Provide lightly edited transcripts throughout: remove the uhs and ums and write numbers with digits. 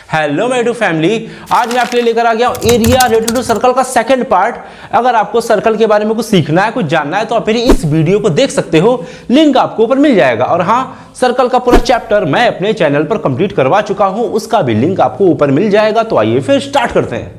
Hello my to family, आज मैं आपके लिए लेकर आ गया हूं एरिया रिलेटेड टू सर्कल का सेकंड पार्ट। अगर आपको सर्कल के बारे में कुछ सीखना है, कुछ जानना है, तो आप मेरी इस वीडियो को देख सकते हो। लिंक आपको ऊपर मिल जाएगा। और हाँ, सर्कल का पूरा चैप्टर मैं अपने चैनल पर कंप्लीट करवा चुका हूं, उसका भी लिंक आपको ऊपर मिल जाएगा। तो आइए फिर स्टार्ट करते हैं।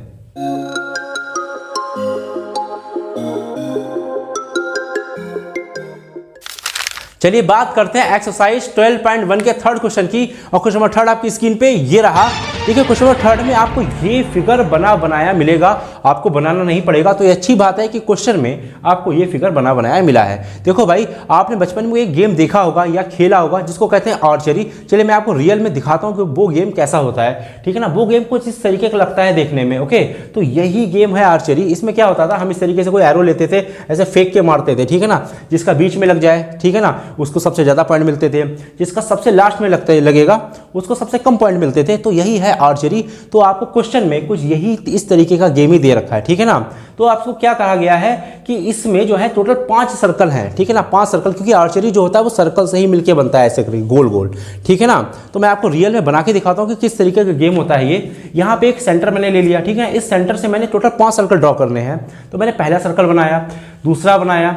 चलिए बात करते हैं एक्सरसाइज 12.1 के थर्ड क्वेश्चन की। और क्वेश्चन नंबर थर्ड आपकी स्क्रीन पे ये रहा। देखिए क्वेश्चन नंबर थर्ड में आपको ये फिगर बनाया मिलेगा, आपको बनाना नहीं पड़ेगा। तो ये अच्छी बात है कि क्वेश्चन में आपको ये फिगर बनाया मिला है। देखो भाई, आपने बचपन में एक गेम देखा होगा या खेला होगा जिसको कहते हैं आर्चरी। चलिए मैं आपको रियल में दिखाता हूँ कि वो गेम कैसा होता है, ठीक है ना। वो गेम कुछ इस तरीके का लगता है देखने में। ओके, तो यही गेम है आर्चरी। इसमें क्या होता था, हम इस तरीके से कोई एरो लेते थे, ऐसे फेंक के मारते थे, ठीक है ना। जिसका बीच में लग जाए, ठीक है ना, उसको सबसे ज्यादा पॉइंट मिलते थे। जिसका सबसे लास्ट में लगेगा उसको सबसे कम पॉइंट मिलते थे। तो यही है आर्चरी। तो आपको क्वेश्चन में कुछ यही इस तरीके का गेम ही दे रखा है, ठीक है ना। तो आपको क्या कहा गया है कि इसमें जो है टोटल 5 सर्कल हैं, ठीक है ना। 5 सर्कल, क्योंकि आर्चरी जो होता है वो सर्कल से ही मिलके बनता है, ऐसे गोल गोल, ठीक है ना। तो मैं आपको रियल में बना के दिखाता हूँ कि किस तरीके का गेम होता है ये। यहाँ पे एक सेंटर मैंने ले लिया, ठीक है। इस सेंटर से मैंने टोटल 5 सर्कल ड्रॉ करने हैं। तो मैंने पहला सर्कल बनाया, दूसरा बनाया,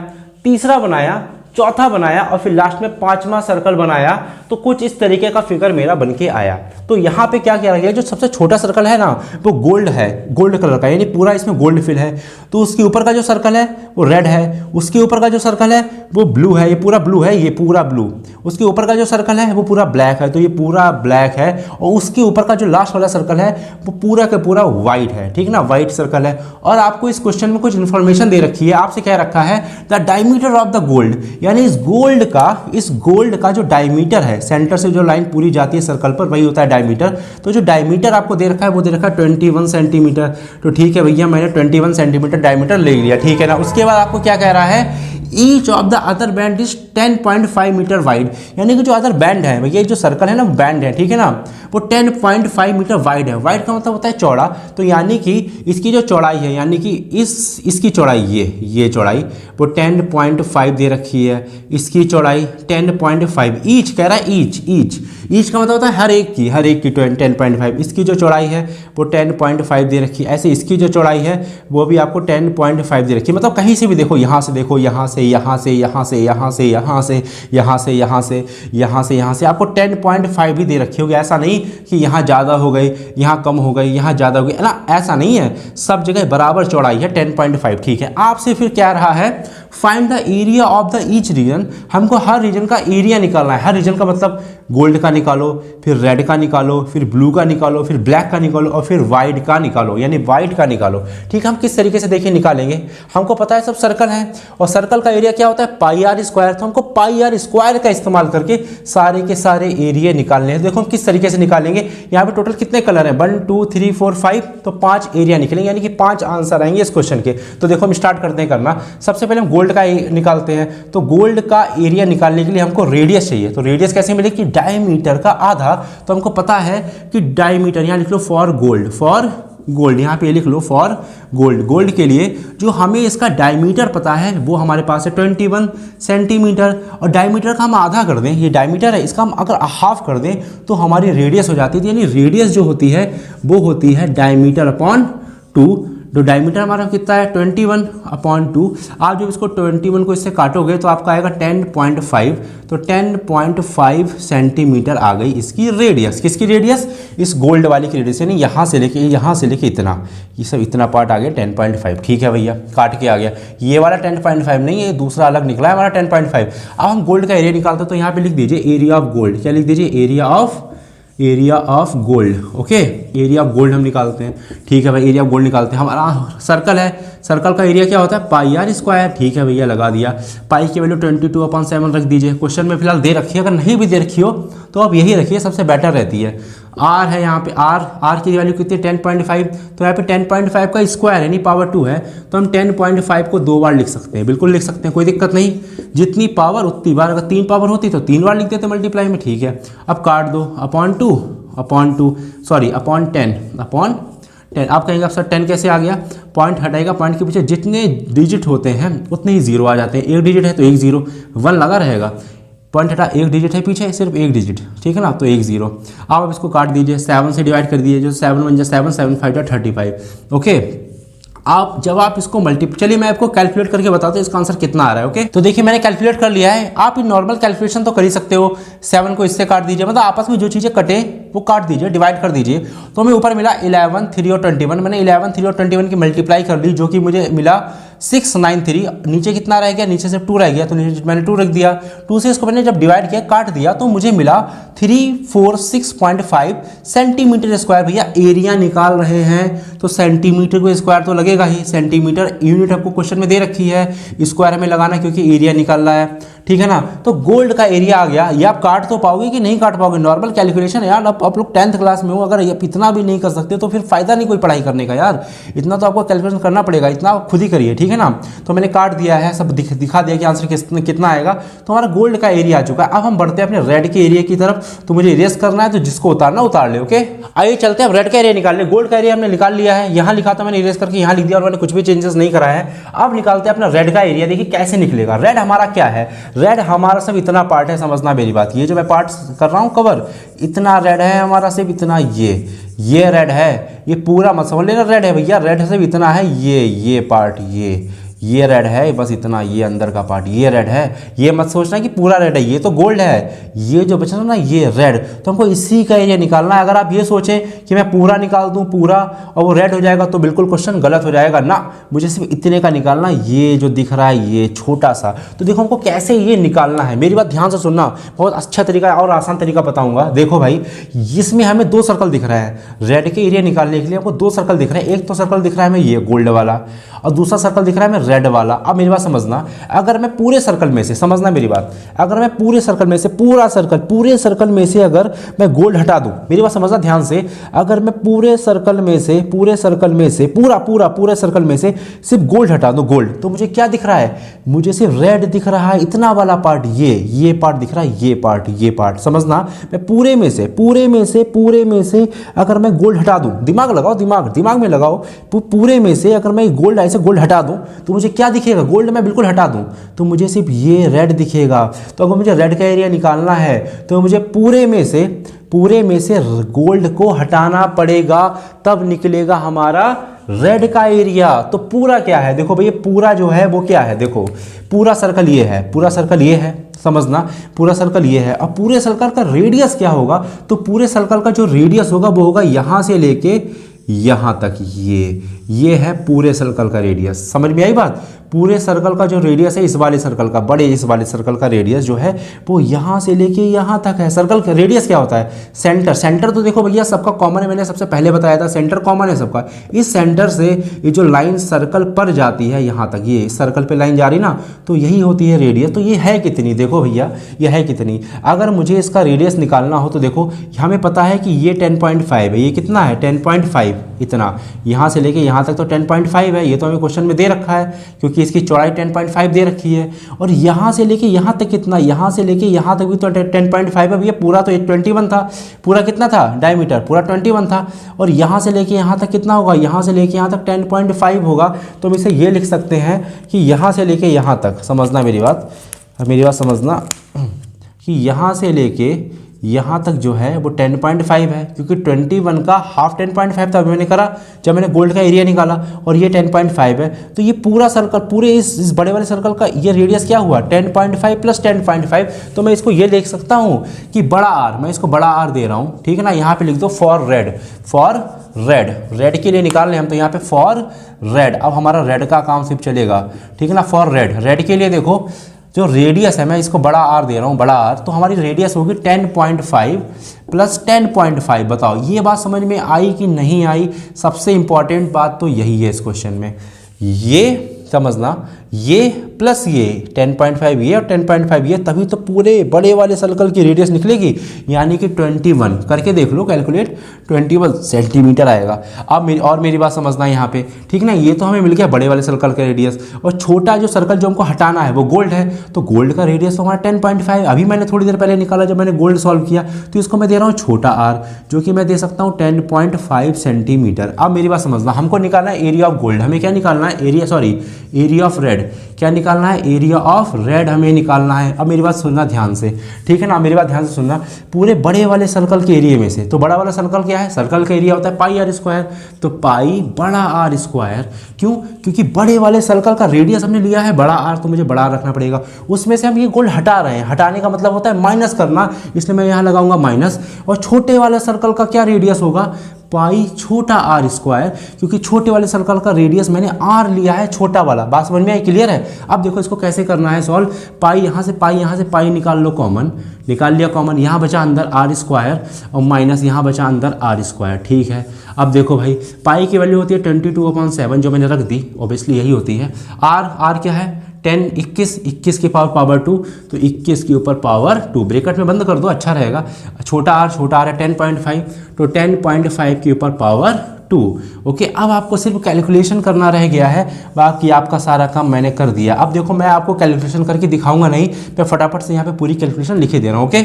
तीसरा बनाया, चौथा बनाया और फिर लास्ट में 5वां सर्कल बनाया। तो कुछ इस तरीके का फिगर मेरा बनके आया। तो यहाँ पे क्या किया गया, जो सबसे छोटा सर्कल है ना वो गोल्ड है, गोल्ड कलर का, यानी पूरा इसमें गोल्ड फिल है। तो उसके ऊपर का जो सर्कल है वो रेड है, उसके ऊपर का जो सर्कल है वो ब्लू है, ये पूरा ब्लू है, ये पूरा ब्लू। उसके ऊपर का जो सर्कल है वो पूरा ब्लैक है, तो ये पूरा ब्लैक है। और उसके ऊपर का जो लास्ट वाला सर्कल है वो पूरा का पूरा व्हाइट है, ठीक है ना, व्हाइट सर्कल है। और आपको इस क्वेश्चन में कुछ इन्फॉर्मेशन दे रखी है। आपसे क्या रखा है, the diameter of the gold, यानी इस गोल्ड का जो डायमीटर है, सेंटर से जो लाइन पूरी जाती है सर्कल पर, वही होता है डायमीटर। तो जो डायमीटर आपको दे रखा है वो दे रखा है 21 सेंटीमीटर। तो ठीक है भैया, मैंने 21 सेंटीमीटर डायमीटर ले लिया, ठीक है ना। उसके बाद आपको क्या कह रहा है, each of the other band is 10.5 metre wide, यानी कि जो अदर बैंड है भैया, जो सर्कल है ना बैंड है, ठीक है ना, वो 10.5 मीटर वाइड है। वाइड का मतलब होता है चौड़ा। तो यानी कि इसकी जो चौड़ाई है, यानी कि इसकी चौड़ाई, ये चौड़ाई वो 10.5 दे रखी है। इसकी चौड़ाई 10.5, ईच कह रहा है, ईच का मतलब होता है हर एक की 10.5। इसकी जो चौड़ाई है वो 10.5 दे रखी है। ऐसे इसकी जो चौड़ाई है वो भी आपको 10.5 दे रखी है। मतलब कहीं से भी देखो, यहाँ से देखो, यहाँ से, यहाँ से, यहाँ से, यहाँ से, यहाँ से, यहाँ से, यहाँ से, यहाँ से, यहाँ से, आपको 10.5 भी दे रखी होगी। ऐसा नहीं कि यहाँ ज़्यादा हो गई, यहाँ कम हो गई, यहाँ ज़्यादा हो गई, है ना, ऐसा नहीं है। सब जगह बराबर चौड़ाई है 10.5, ठीक है। आपसे फिर क्या रहा है, find the area of the each reason. हमको हर रीजन का एरिया निकालना है। हर रीजन का मतलब गोल्ड का निकालो, फिर रेड का निकालो, फिर ब्लू का निकालो, फिर ब्लैक का निकालो और फिर वाइट का निकालो, यानी वाइट का निकालो, ठीक है। हम किस तरीके से देखिए निकालेंगे, हमको पता है सब सर्कल है और सर्कल का एरिया क्या होता है, पाई आर स्क्वायर। तो हमको पाई आर स्क्वायर का इस्तेमाल करके सारे के सारे एरिया निकालने हैं। देखो हम किस तरीके से निकालेंगे। यहाँ पे टोटल कितने कलर हैं, 1 2 3 4 5, तो 5 एरिया निकलेंगे, यानी कि 5 आंसर आएंगे इस क्वेश्चन के। तो देखो हम स्टार्ट करते हैं करना। सबसे पहले हम गोल्ड का निकालते हैं। तो गोल्ड का एरिया निकालने के लिए हमको रेडियस चाहिए। तो रेडियस कैसे मिलेगी, डायमीटर का आधा। तो हमको पता है कि डायमीटर, यहाँ लिख लो फॉर गोल्ड, यहाँ पे लिख लो फॉर गोल्ड के लिए जो हमें इसका डायमीटर पता है वो हमारे पास है 21 सेंटीमीटर। और डायमीटर का हम आधा कर दें, ये डायमीटर है, इसका हम अगर हाफ कर दें तो हमारी रेडियस हो जाती है। यानी रेडियस जो होती है वो होती है डायमीटर अपॉन 2। जो डायमीटर हमारा कितना है 21/2। आप जब इसको 21 को इससे काटोगे तो आपका आएगा 10.5। तो 10.5 सेंटीमीटर आ गई इसकी रेडियस। किसकी रेडियस, इस गोल्ड वाली की रेडियस, यानी यहाँ से लेके इतना, ये सब इतना पार्ट आ गया 10.5, ठीक है भैया, काट के आ गया। ये वाला 10.5 नहीं है, दूसरा अलग निकला है हमारा 10.5। अब हम गोल्ड का एरिया निकालते हैं। तो यहाँ पे लिख दीजिए एरिया ऑफ गोल्ड। क्या लिख दीजिए, area of gold. Okay, area of gold हम निकालते हैं, ठीक है भाई। एरिया ऑफ गोल्ड निकालते हैं। हमारा सर्कल है, सर्कल का एरिया क्या होता है, पाई आर स्क्वायर, ठीक है भैया, लगा दिया। पाई की वैल्यू 22/7 रख दीजिए। क्वेश्चन में फिलहाल दे रखी है, अगर नहीं भी दे रखी हो तो आप यही रखिए, सबसे बेटर रहती है। आर है यहाँ पे, आर की वैल्यू कितनी है 10.5। तो यहाँ पे 10.5 का स्क्वायर यानी पावर 2 है। तो हम 10.5 को 2 बार लिख सकते हैं, बिल्कुल लिख सकते हैं, कोई दिक्कत नहीं। जितनी पावर उतनी बार, अगर 3 पावर होती तो 3 बार लिख देते मल्टीप्लाई में, ठीक है। अब काट दो, अपॉन 10। आप कहेंगे आप सर 10 कैसे आ गया, पॉइंट हटाएगा, पॉइंट के पीछे जितने डिजिट होते हैं उतने ही जीरो आ जाते हैं। 1 डिजिट है तो 1 0, 1 लगा रहेगा। पॉइंट हटा एक डिजिट है पीछे, सिर्फ एक डिजिट, ठीक है ना, तो 1 0। अब इसको काट दीजिए, 7 से डिवाइड कर दीजिए, जो 7 1 7 7 5 35। ओके, आप जब आप इसको चलिए मैं आपको कैलकुलेट करके बताता हूँ इसका आंसर कितना आ रहा है। ओके, तो देखिए मैंने कैलकुलेट कर लिया है। आप नॉर्मल कैलकुलेशन तो कर ही सकते हो, 7 को इससे काट दीजिए, मतलब आपस में जो चीज़ें कटे वो काट दीजिए, डिवाइड कर दीजिए। तो हमें ऊपर मिला 11 3 और 21। मैंने 11 3 और 21 की मल्टीप्लाई कर ली, जो कि मुझे मिला 693। नीचे कितना रह गया, नीचे सिर्फ 2 रह गया, तो नीचे मैंने 2 रख दिया। 2 से इसको मैंने जब डिवाइड किया, काट दिया, तो मुझे मिला 346.5 सेंटीमीटर स्क्वायर। भैया एरिया निकाल रहे हैं तो सेंटीमीटर को स्क्वायर तो लगेगा ही, सेंटीमीटर यूनिट आपको क्वेश्चन में दे रखी है, स्क्वायर हमें लगाना क्योंकि एरिया निकालना है, ठीक है ना। तो गोल्ड का एरिया आ गया। ये आप काट तो पाओगे कि नहीं काट पाओगे, नॉर्मल कैलकुलेशन यार। आप लोग 10th क्लास में हो, अगर इतना भी नहीं कर सकते तो फिर फायदा नहीं कोई पढ़ाई करने का यार। इतना तो आपको कैलकुलेशन करना पड़ेगा, इतना आप खुद ही करिए, ठीक है ना। तो मैंने काट दिया है, सब दिखा दिया कि आंसर कितना आएगा। तो हमारा गोल्ड का एरिया आ चुका है। अब हम बढ़ते हैं अपने रेड के एरिया की तरफ। तो मुझे इरेज करना है, तो जिसको उतारना उतार ले। ओके, आइए चलते हैं अब रेड का एरिया निकाल ले। गोल्ड का एरिया हमने निकाल लिया है, यहाँ लिखा था मैंने, इरेज करके यहाँ लिख दिया और मैंने कुछ भी चेंजेस नहीं करा है। अब निकालते हैं अपना रेड का एरिया। देखिए कैसे निकलेगा। रेड हमारा क्या है, रेड हमारा सब इतना पार्ट है, समझना मेरी बात। ये जो मैं पार्ट कर रहा हूँ कवर, इतना रेड है हमारा, सिर्फ इतना ये रेड है, ये पूरा मत समझ लेना रेड है भैया। रेड सिर्फ इतना है, ये पार्ट, ये रेड है, बस इतना, ये अंदर का पार्ट ये रेड है। ये मत सोचना कि पूरा रेड है, ये तो गोल्ड है। ये जो बचा ना ये रेड, तो हमको इसी का एरिया निकालना है। अगर आप ये सोचें कि मैं पूरा निकाल दूं पूरा और वो रेड हो जाएगा, तो बिल्कुल क्वेश्चन गलत हो जाएगा ना। मुझे सिर्फ इतने का निकालना, ये जो दिख रहा है ये छोटा सा। तो देखो हमको कैसे ये निकालना है, मेरी बात ध्यान से सुनना, बहुत अच्छा तरीका और आसान तरीका बताऊंगा। देखो भाई, इसमें हमें 2 सर्कल दिख रहे हैं। रेड के एरिया निकालने के लिए हमको 2 सर्कल दिख रहे हैं। एक तो सर्कल दिख रहा है हमें ये गोल्ड वाला, और दूसरा सर्कल दिख रहा है हमें रेड वाला। अब मेरी बात समझना, अगर मैं पूरे सर्कल में से, समझना मेरी बात, अगर मैं पूरे सर्कल में से, पूरे सर्कल में से अगर मैं गोल्ड हटा दूं, मेरी बात समझना ध्यान से, अगर मैं पूरे सर्कल में से पूरे सर्कल में से सिर्फ गोल्ड हटा दूं, गोल्ड, तो मुझे क्या दिख रहा है, मुझे सिर्फ रेड दिख रहा है। इतना वाला पार्ट, ये पार्ट दिख रहा है, ये पार्ट समझना। मैं पूरे में से अगर मैं गोल्ड हटा दूं, दिमाग लगाओ, दिमाग में लगाओ, पूरे में से अगर मैं गोल्ड ऐसे गोल्ड हटा दूं, तो मुझे क्या दिखेगा, गोल्ड मैं बिल्कुल हटा दूं तो मुझे सिर्फ ये रेड दिखेगा। तो अगर मुझे रेड का एरिया निकालना है, तो मुझे पूरे में से गोल्ड को हटाना पड़ेगा, तब निकलेगा हमारा रेड का एरिया। तो पूरा क्या है, देखो भैया, पूरा जो है वो क्या है, देखो पूरा सर्कल ये है, समझना, पूरा सर्कल ये है। अब पूरे सर्कल का रेडियस क्या होगा, तो पूरे सर्कल का जो रेडियस होगा वो होगा यहां से लेके यहां तक, ये है पूरे सर्कल का रेडियस। समझ में आई बात। पूरे सर्कल का जो रेडियस है, इस वाले सर्कल का, इस वाले सर्कल का रेडियस जो है वो यहाँ से लेके यहाँ तक है। सर्कल का रेडियस क्या होता है, सेंटर तो देखो भैया सबका कॉमन है, मैंने सबसे पहले बताया था, सेंटर कॉमन है सबका। इस सेंटर से ये जो लाइन सर्कल पर जाती है यहाँ तक, ये सर्कल पे लाइन जा रही ना, तो यही होती है रेडियस। तो ये है कितनी, देखो भैया ये है कितनी। अगर मुझे इसका रेडियस निकालना हो तो देखो हमें पता है कि ये 10.5 है, ये कितना है 10.5, इतना यहाँ से लेके यहाँ तक तो 10.5 है। ये तो हमें क्वेश्चन में दे रखा है क्योंकि इसकी चौड़ाई 10.5 दे रखी है। और यहाँ से लेके यहाँ तक कितना, यहाँ से लेके यहाँ तक भी तो 10.5 है। ये पूरा तो 21 था, पूरा कितना था डायमीटर, पूरा 21 था। और यहाँ से लेके यहाँ तक कितना होगा, यहाँ से लेके यहाँ तक 10.5 होगा। तो हम इसे ये लिख सकते हैं कि यहाँ से लेके यहाँ तक, समझना मेरी बात समझना, कि यहाँ से लेके यहाँ तक जो है वो 10.5 है, क्योंकि 21 का हाफ 10.5 था, अभी मैंने करा जब मैंने गोल्ड का एरिया निकाला, और ये 10.5 है। तो ये पूरा सर्कल, पूरे इस बड़े वाले सर्कल का ये रेडियस क्या हुआ 10.5 प्लस 10.5। तो मैं इसको ये लिख सकता हूँ कि बड़ा आर, मैं इसको बड़ा आर दे रहा हूँ, ठीक है ना। यहाँ पे लिख दो फॉर रेड के लिए निकाल रहे हम, तो यहाँ पे फॉर रेड। अब हमारा रेड का काम सिर्फ चलेगा, ठीक है ना। फॉर रेड के लिए देखो जो रेडियस है, मैं इसको बड़ा आर दे रहा हूँ, बड़ा आर, तो हमारी रेडियस होगी 10.5 प्लस 10.5। बताओ ये बात समझ में आई कि नहीं आई। सबसे इंपॉर्टेंट बात तो यही है इस क्वेश्चन में, ये समझना, ये प्लस ये 10.5 ये और 10.5 ये, तभी तो पूरे बड़े वाले सर्कल की रेडियस निकलेगी, यानी कि 21 करके देख लो कैलकुलेट, 21 सेंटीमीटर आएगा। अब मेरी बात समझना यहाँ पे, ठीक ना। ये तो हमें मिल गया बड़े वाले सर्कल का रेडियस, और छोटा जो सर्कल जो हमको हटाना है वो गोल्ड है, तो गोल्ड का रेडियस तो हमारा 10.5 अभी मैंने थोड़ी देर पहले निकाला जब मैंने गोल्ड सॉल्व किया। तो इसको मैं दे रहा हूँ छोटा आर, जो कि मैं दे सकता हूँ 10.5 सेंटीमीटर। अब मेरी बात समझना, हमको निकालना है एरिया ऑफ गोल्ड, हमें क्या निकालना है, एरिया ऑफ रेड। रेड। क्या निकालना है? एरिया ऑफ रेड हमें निकालना है। अब मेरी बात सुनना ध्यान से, ठीक है ना, मेरी बात ध्यान से सुनना। पूरे बड़े वाले सर्कल के एरिया में से, तो बड़ा वाला सर्कल क्या है? सर्कल का एरिया होता है पाई आर स्क्वायर, तो पाई बड़ा आर स्क्वायर। क्यों? क्योंकि बड़े वाले सर्कल का रेडियस हमने लिया है बड़ा आर, तो मुझे बड़ा आर रखना पड़ेगा। उसमें से हम ये गोल्ड हटा रहे हैं, हटाने का मतलब होता है माइनस करना, इसलिए मैं यहाँ लगाऊंगा माइनस। और छोटे वाले सर्कल का क्या रेडियस होगा? पाई छोटा आर स्क्वायर, क्योंकि छोटे वाले सर्कल का रेडियस मैंने आर लिया है छोटा वाला। बात समझ में आई? क्लियर है? अब देखो इसको कैसे करना है सॉल्व। पाई यहाँ से पाई निकाल लो, कॉमन निकाल लिया, कॉमन यहाँ बचा अंदर आर स्क्वायर और माइनस यहाँ बचा अंदर आर स्क्वायर, ठीक है। अब देखो भाई, पाई की वैल्यू होती है 22/7 जो मैंने रख दी, ऑब्वियसली यही होती है। आर क्या है? 10 21 की पावर 2, तो 21 के ऊपर पावर 2, ब्रैकेट में बंद कर दो, अच्छा रहेगा। छोटा आर है 10.5, तो 10.5 के ऊपर पावर 2। ओके, अब आपको सिर्फ कैलकुलेशन करना रह गया है, बाकी आपका सारा काम मैंने कर दिया। अब देखो मैं आपको कैलकुलेशन करके दिखाऊंगा नहीं, मैं फटाफट से यहाँ पे पूरी कैलकुलेशन लिखे दे रहा हूँ। ओके,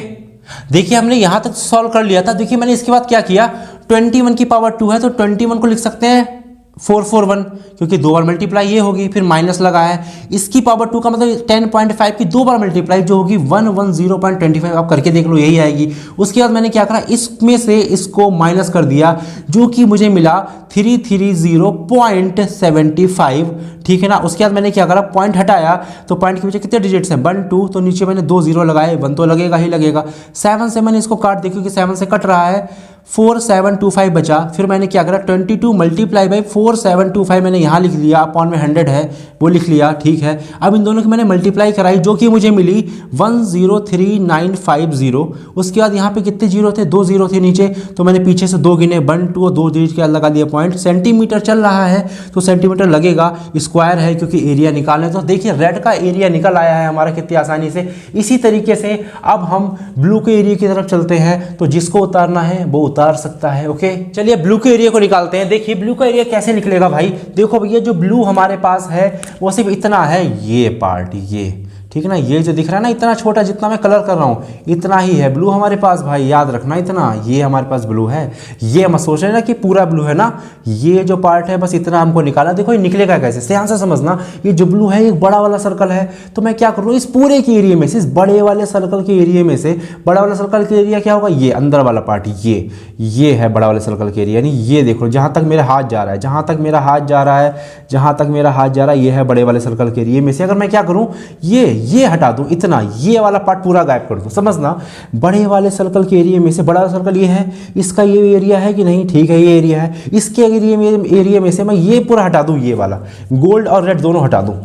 देखिए हमने यहाँ तक सॉल्व कर लिया था। देखिए मैंने इसके बाद क्या किया, 21 की पावर 2 है, तो 21 को लिख सकते हैं 441, क्योंकि 2 बार मल्टीप्लाई ये होगी, फिर माइनस लगा है। इसकी पावर 2 का मतलब 10.5 की 2 बार मल्टीप्लाई जो होगी 110.25, आप करके देख लो, यही आएगी। उसके बाद मैंने क्या करा, इसमें से इसको माइनस कर दिया, जो कि मुझे मिला 330.75, ठीक है ना। उसके बाद मैंने क्या करा, पॉइंट हटाया, तो पॉइंट के पीछे कितने डिजिट्स हैं? 1 2, तो नीचे मैंने 2 0 लगाए, 1 तो लगेगा ही लगेगा। 7 से मैंने इसको काट दिया, क्योंकि 7 से कट रहा है, 4725 बचा। फिर मैंने क्या करा, 22 मल्टीप्लाई बाई 4725 मैंने यहाँ लिख लिया, अपॉन में 100 है वो लिख लिया, ठीक है। अब इन दोनों की मैंने मल्टीप्लाई कराई, जो कि मुझे मिली 103950। उसके बाद यहाँ पे कितने जीरो थे? 2 0 थे नीचे, तो मैंने पीछे से 2 गिने, 1 2 और 2 डिजिट के लगा दिया पॉइंट। सेंटीमीटर चल रहा है तो सेंटीमीटर लगेगा, स्क्वायर है क्योंकि एरिया निकालना है। तो देखिए रेड का एरिया निकल आया है हमारा कितनी आसानी से। इसी तरीके से अब हम ब्लू के एरिया की तरफ चलते हैं, तो जिसको उतारना है वो उतार सकता है। ओके, चलिए ब्लू के एरिया को निकालते हैं। देखिए ब्लू का एरिया कैसे निकलेगा भाई, देखो भैया जो ब्लू हमारे पास है वो सिर्फ इतना है, ये पार्ट, ये ठीक है ना, ये जो दिख रहा है ना इतना छोटा, जितना मैं कलर कर रहा हूँ इतना ही है ब्लू हमारे पास भाई, याद रखना इतना, ये हमारे पास ब्लू है। ये मत सोच रहे ना कि पूरा ब्लू है ना, ये जो पार्ट है बस इतना हमको निकाला। देखो ये निकलेगा कैसे, ध्यान से समझना। ये जो ब्लू है एक बड़ा वाला सर्कल है, तो मैं क्या करूँ, इस पूरे के एरिया में से, इस बड़े वाले सर्कल के एरिया में से, बड़ा वाला सर्कल के एरिया क्या होगा, ये अंदर वाला पार्ट, ये है बड़ा वाले सर्कल के एरिया। यानी ये देखो जहाँ तक मेरा हाथ जा रहा है, जहाँ तक मेरा हाथ जा रहा है, जहाँ तक मेरा हाथ जा रहा है, ये है बड़े वाले सर्कल के एरिया में से। अगर मैं क्या करूँ, ये हटा दूँ, इतना ये वाला पार्ट पूरा गायब कर दूँ, समझना। बड़े वाले सर्कल के एरिया में से, बड़ा वाला सर्कल ये है, इसका ये एरिया है कि नहीं, ठीक है ये एरिया है, इसके एरिया में से मैं ये पूरा हटा दूँ, ये वाला गोल्ड और रेड दोनों हटा दूँ,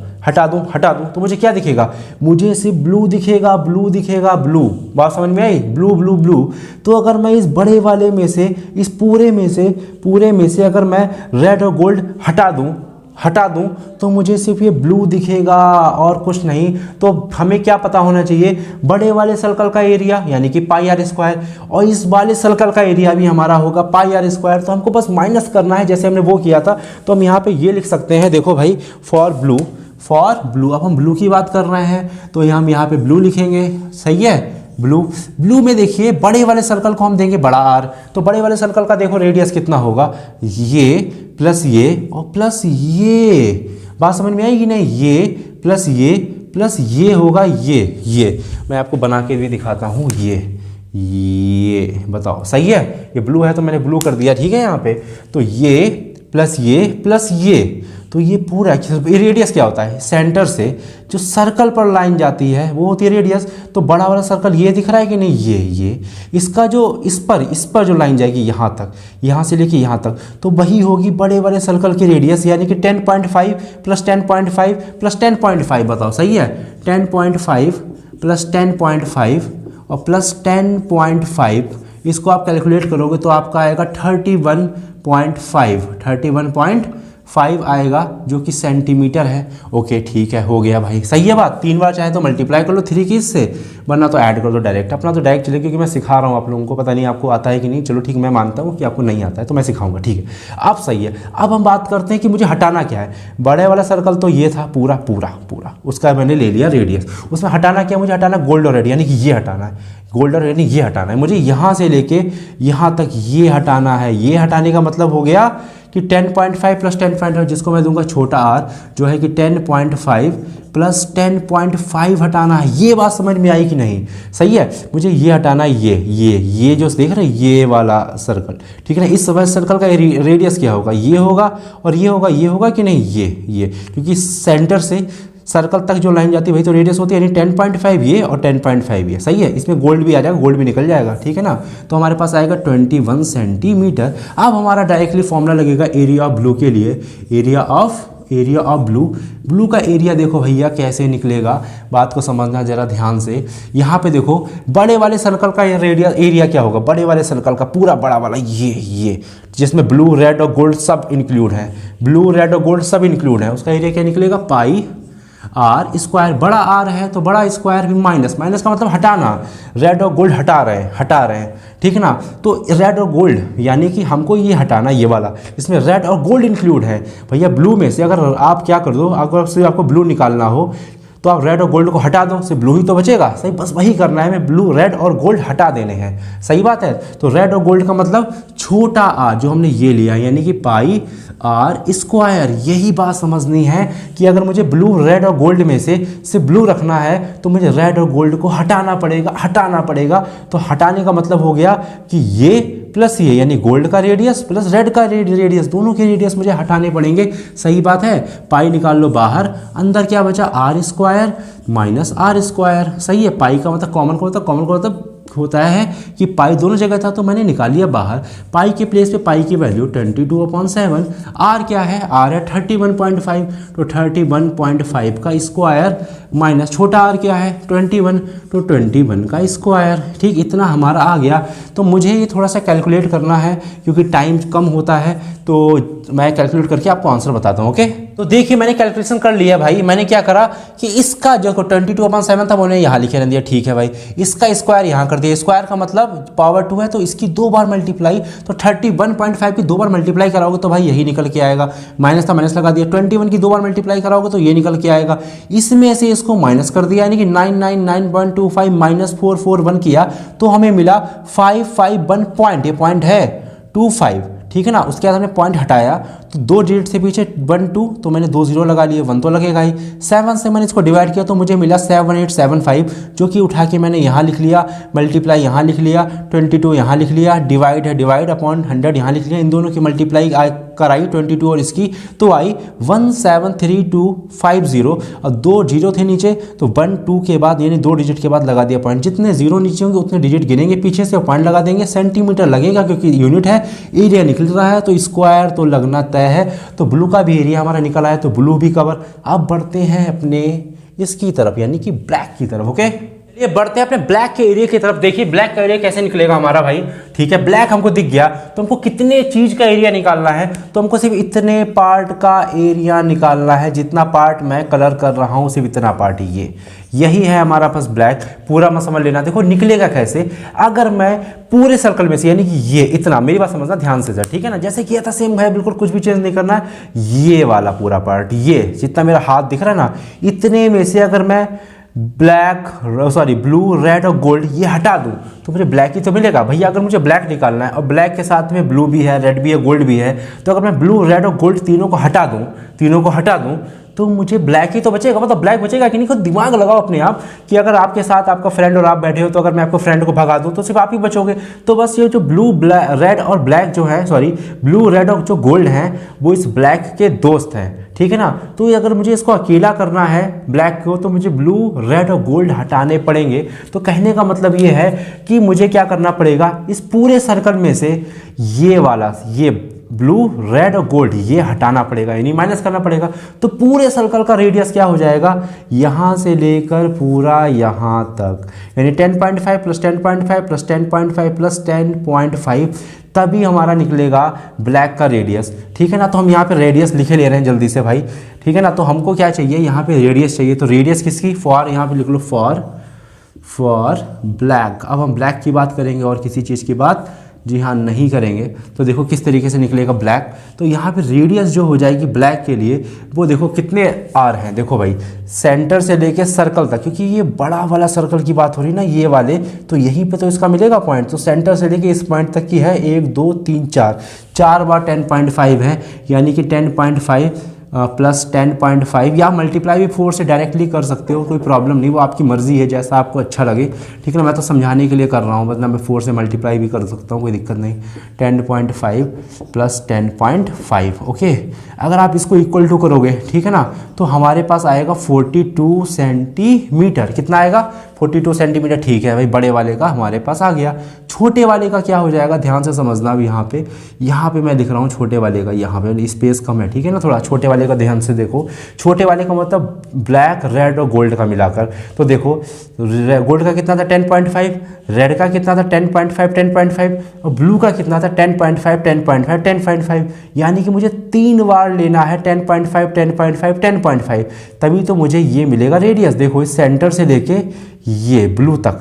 तो मुझे क्या दिखेगा, मुझे सिर्फ ब्लू दिखेगा, ब्लू। बात समझ में आई, ब्लू। तो अगर मैं इस बड़े वाले में से, इस पूरे में से अगर मैं रेड और गोल्ड हटा दूं तो मुझे सिर्फ ये ब्लू दिखेगा और कुछ नहीं। तो हमें क्या पता होना चाहिए, बड़े वाले सर्कल का एरिया यानी कि पाई आर स्क्वायर, और इस वाले सर्कल का एरिया भी हमारा होगा पाई आर स्क्वायर। तो हमको बस माइनस करना है, जैसे हमने वो किया था। तो हम यहाँ पे ये लिख सकते हैं, देखो भाई, फॉर ब्लू। अब हम ब्लू की बात कर रहे हैं तो हम यहाँ पे ब्लू लिखेंगे, सही है। ब्लू में देखिए बड़े वाले सर्कल को हम देंगे बड़ा आर, तो बड़े वाले सर्कल का देखो रेडियस कितना होगा, ये प्लस ये और प्लस ये। बात समझ में आएगी नहीं, ये प्लस ये होगा, ये मैं आपको बना के भी दिखाता हूँ। ये बताओ सही है, ये ब्लू है तो मैंने ब्लू कर दिया, ठीक है। यहाँ पे तो ये प्लस ये, तो ये पूरा रेडियस क्या होता है, सेंटर से जो सर्कल पर लाइन जाती है वो होती है रेडियस। तो बड़ा वाला सर्कल ये दिख रहा है कि नहीं, ये इसका जो इस पर जो लाइन जाएगी यहाँ तक, यहाँ से लेके यहाँ तक, तो वही होगी बड़े वाले सर्कल की रेडियस, यानी कि 10.5 प्लस 10.5 प्लस 10.5, बताओ सही है। 10.5 प्लस 10.5 और प्लस 10.5, इसको आप कैलकुलेट करोगे तो आपका आएगा 31.5 आएगा, जो कि सेंटीमीटर है। ओके ठीक है, हो गया भाई, सही है बात। 3 बार चाहे तो मल्टीप्लाई कर लो 3 की इससे, वरना तो ऐड कर दो डायरेक्ट। अपना तो डायरेक्ट चले, क्योंकि मैं सिखा रहा हूँ आप लोगों को, पता नहीं आपको आता है कि नहीं। चलो ठीक, मैं मानता हूँ कि आपको नहीं आता है तो मैं सिखाऊंगा, ठीक है। अब सही है, अब हम बात करते हैं कि मुझे हटाना क्या है। बड़े वाला सर्कल तो ये था पूरा, उसका मैंने ले लिया रेडियस। उसमें हटाना क्या, मुझे हटाना गोल्ड और रेड, यानी कि ये हटाना है, गोल्ड और ये हटाना है मुझे। यहाँ से लेके यहाँ तक ये हटाना है। ये हटाने का मतलब हो गया कि 10.5 प्लस 10.5 जिसको मैं दूंगा छोटा r जो है कि 10.5 प्लस 10.5 हटाना है। ये बात समझ में आई कि नहीं? सही है, मुझे ये हटाना है, ये जो देख रहे हैं ये वाला सर्कल, ठीक है ना। इस सर्कल का रेडियस क्या होगा? ये होगा और ये होगा कि नहीं? ये क्योंकि सेंटर से सर्कल तक जो लाइन जाती है वही तो रेडियस होती है, यानी 10.5 ये और 10.5 ये। सही है, इसमें गोल्ड भी आ जाएगा, गोल्ड भी निकल जाएगा, ठीक है ना। तो हमारे पास आएगा 21 सेंटीमीटर। अब हमारा डायरेक्टली फॉर्मूला लगेगा एरिया ऑफ ब्लू के लिए। एरिया ऑफ ब्लू का एरिया देखो भैया कैसे निकलेगा, बात को समझना जरा ध्यान से। यहाँ पे देखो बड़े वाले सर्कल का एरिया क्या होगा? बड़े वाले सर्कल का पूरा बड़ा वाला ये जिसमें ब्लू रेड और गोल्ड सब इंक्लूड है, ब्लू रेड और गोल्ड सब इंक्लूड है, उसका एरिया क्या निकलेगा? पाई आर स्क्वायर। बड़ा आर है तो बड़ा स्क्वायर भी माइनस का मतलब हटाना, रेड और गोल्ड हटा रहे हैं, ठीक है ना। तो रेड और गोल्ड यानी कि हमको ये हटाना, ये वाला, इसमें रेड और गोल्ड इंक्लूड है भैया। ब्लू में से अगर आप क्या कर दो, अगर सिर्फ आपको ब्लू निकालना हो तो आप रेड और गोल्ड को हटा दो, सिर्फ ब्लू ही तो बचेगा। सही, बस वही करना है, मैं ब्लू रेड और गोल्ड हटा देने हैं। सही बात है। तो रेड और गोल्ड का मतलब छोटा आर जो हमने ये लिया, यानी कि पाई आर स्क्वायर। यही बात समझनी है कि अगर मुझे ब्लू रेड और गोल्ड में से सिर्फ ब्लू रखना है तो मुझे रेड और गोल्ड को हटाना पड़ेगा। तो हटाने का मतलब हो गया कि ये प्लस ये, यानी गोल्ड का रेडियस प्लस रेड का रेडियस, दोनों के रेडियस मुझे हटाने पड़ेंगे। सही बात है। पाई निकाल लो बाहर, अंदर क्या बचा? R square minus r square. सही है। पाई का मतलब कॉमन का मतलब होता है कि पाई दोनों जगह था तो मैंने निकाल लिया बाहर। पाई के प्लेस पे पाई की वैल्यू 22/7। आर क्या है? आर है 31.5, तो 31.5 का स्क्वायर माइनस छोटा आर क्या है? 21, तो 21 का स्क्वायर। ठीक, इतना हमारा आ गया। तो मुझे ये थोड़ा सा कैलकुलेट करना है क्योंकि टाइम कम होता है, तो मैं कैलकुलेट करके आपको आंसर बताता हूँ। ओके, तो देखिए मैंने कैलकुलेशन कर लिया भाई। मैंने क्या करा कि इसका जो 22/7 था वो मैंने यहाँ लिखे रह दिया। ठीक है भाई, इसका स्क्वायर यहाँ कर दिया। स्क्वायर का मतलब पावर 2 है तो इसकी 2 बार मल्टीप्लाई, तो 31.5 की 2 बार मल्टीप्लाई कराओगे तो भाई यही निकल के आएगा। माइनस था माइनस लगा दिया। 21 की 2 बार मल्टीप्लाई कराओगे तो ये निकल के आएगा। इसमें से इसको माइनस कर दिया, यानी कि 999.25 माइनस 441 किया तो हमें मिला 551 पॉइंट। ये पॉइंट है 25, ठीक है ना। उसके बाद हमने पॉइंट हटाया तो 2 डिजिट से पीछे 1 2, तो मैंने 2 0 लगा लिए, 1 तो लगेगा ही। 7 से मैंने इसको डिवाइड किया तो मुझे मिला 7875, जो कि उठा के मैंने यहाँ लिख लिया, मल्टीप्लाई यहाँ लिख लिया, 22 यहाँ लिख लिया, डिवाइड है डिवाइड अपॉन 100 यहाँ लिख लिया। इन दोनों की मल्टीप्लाई कराई 22 और इसकी, तो आई 173250 और 2 0 थे नीचे, तो 1 2 के बाद यानी 2 डिजिट के बाद लगा दिया पॉइंट। जितने 0 नीचे होंगे उतने डिजिट गिनेंगे पीछे से, पॉइंट लगा देंगे। सेंटीमीटर लगेगा क्योंकि यूनिट है, एरिया निकल रहा है तो स्क्वायर तो लगना तय है। तो ब्लू का भी एरिया हमारा निकल आया, तो ब्लू भी कवर। अब बढ़ते हैं अपने इसकी तरफ, यानी कि ब्लैक की तरफ। ओके, चलिए बढ़ते हैं अपने ब्लैक के एरिया की तरफ। देखिए ब्लैक का एरिया कैसे निकलेगा हमारा भाई। ठीक है, ब्लैक हमको दिख गया तो हमको कितने चीज का एरिया निकालना है, तो हमको सिर्फ इतने पार्ट का एरिया निकालना है। जितना पार्ट मैं कलर कर रहा हूं सिर्फ इतना पार्ट ही यही है हमारा पास ब्लैक। पूरा मत समझ लेना। देखो निकलेगा कैसे, अगर मैं पूरे सर्कल में से, यानी कि ये इतना, मेरी बात समझना ध्यान से सर, ठीक है ना। जैसे किया था सेम है, बिल्कुल कुछ भी चेंज नहीं करना है। ये वाला पूरा पार्ट, ये जितना मेरा हाथ दिख रहा है ना, इतने में से अगर मैं ब्लू रेड और गोल्ड ये हटा दूं तो मुझे ब्लैक ही तो मिलेगा भैया। अगर मुझे ब्लैक निकालना है और ब्लैक के साथ में ब्लू भी है, रेड भी है, गोल्ड भी है, तो अगर मैं ब्लू रेड और गोल्ड तीनों को हटा दूं तो मुझे ब्लैक ही तो बचेगा। मतलब ब्लैक बचेगा कि नहीं, खुद दिमाग लगाओ अपने आप कि अगर आपके साथ आपका फ्रेंड और आप बैठे हो तो अगर मैं आपको फ्रेंड को भगा दूं तो सिर्फ आप ही बचोगे। तो बस ये जो ब्लू रेड और ब्लैक जो है, ब्लू रेड और जो गोल्ड हैं वो इस ब्लैक के दोस्त हैं, ठीक है ना। तो अगर मुझे इसको अकेला करना है ब्लैक को तो मुझे ब्लू रेड और गोल्ड हटाने पड़ेंगे। तो कहने का मतलब ये है कि मुझे क्या करना पड़ेगा, इस पूरे सर्कल में से ये वाला, ये ब्लू रेड और गोल्ड ये हटाना पड़ेगा, यानी माइनस करना पड़ेगा। तो पूरे सर्कल का रेडियस क्या हो जाएगा, यहाँ से लेकर पूरा यहाँ तक, यानी 10.5 प्लस 10.5 प्लस 10.5 प्लस 10.5, तभी हमारा निकलेगा ब्लैक का रेडियस। ठीक है ना। तो हम यहाँ पे रेडियस लिखे ले रहे हैं जल्दी से भाई, ठीक है ना। तो हमको क्या चाहिए, यहाँ पे रेडियस चाहिए। तो रेडियस किसकी, फॉर, यहाँ पे लिख लो फॉर ब्लैक। अब हम ब्लैक की बात करेंगे और किसी चीज़ की बात जी हाँ नहीं करेंगे तो देखो किस तरीके से निकलेगा ब्लैक। तो यहाँ पे रेडियस जो हो जाएगी ब्लैक के लिए वो देखो कितने आर हैं, देखो भाई सेंटर से लेके सर्कल तक, क्योंकि ये बड़ा वाला सर्कल की बात हो रही ना ये वाले, तो यहीं पे तो इसका मिलेगा पॉइंट। तो सेंटर से लेके इस पॉइंट तक की है 1 2 3 4 बार 10.5 है, यानी कि 10.5 प्लस 10.5 या मल्टीप्लाई भी 4 से डायरेक्टली कर सकते हो, कोई प्रॉब्लम नहीं, वो आपकी मर्ज़ी है जैसा आपको अच्छा लगे, ठीक है ना। मैं तो समझाने के लिए कर रहा हूँ, मतलब मैं 4 से मल्टीप्लाई भी कर सकता हूँ, कोई दिक्कत नहीं। 10.5 प्लस 10.5 ओके। अगर आप इसको इक्वल टू करोगे, ठीक है ना, तो हमारे पास आएगा 42 सेंटीमीटर। कितना आएगा? 42 सेंटीमीटर, ठीक है भाई, बड़े वाले का हमारे पास आ गया। छोटे वाले का क्या हो जाएगा, ध्यान से समझना। अब यहाँ पे मैं लिख रहा हूँ छोटे वाले का, यहाँ पे स्पेस कम है, ठीक है ना, थोड़ा छोटे वाले का ध्यान से देखो। छोटे वाले का मतलब ब्लैक, रेड और गोल्ड का मिलाकर। तो देखो गोल्ड का कितना था 10.5, रेड का कितना था 10.5 और ब्लू का कितना था 10.5, यानी कि मुझे 3 बार लेना है 10.5, तभी तो मुझे ये मिलेगा रेडियस। देखो इस सेंटर से लेके ये ब्लू तक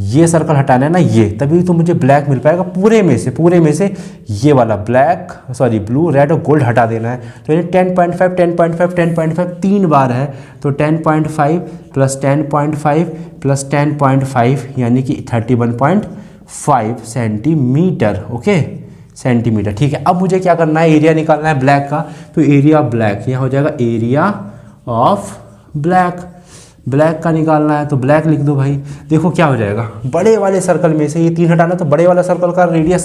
ये सर्कल हटाना है ना, ये तभी तो मुझे ब्लैक मिल पाएगा पूरे में से ये वाला ब्लू, रेड और गोल्ड हटा देना है। तो ये 10.5 3 बार है, तो 10.5 प्लस 10.5 प्लस 10.5 यानी कि 31.5 सेंटीमीटर। ओके सेंटीमीटर, ठीक है। अब मुझे क्या करना है, एरिया निकालना है ब्लैक का। तो एरिया ब्लैक यहाँ हो जाएगा एरिया ऑफ ब्लैक का निकालना है, तो ब्लैक लिख दो भाई। देखो क्या हो जाएगा, बड़े वाले सर्कल में से ये 3 हटाना, तो बड़े वाला सर्कल का एरिया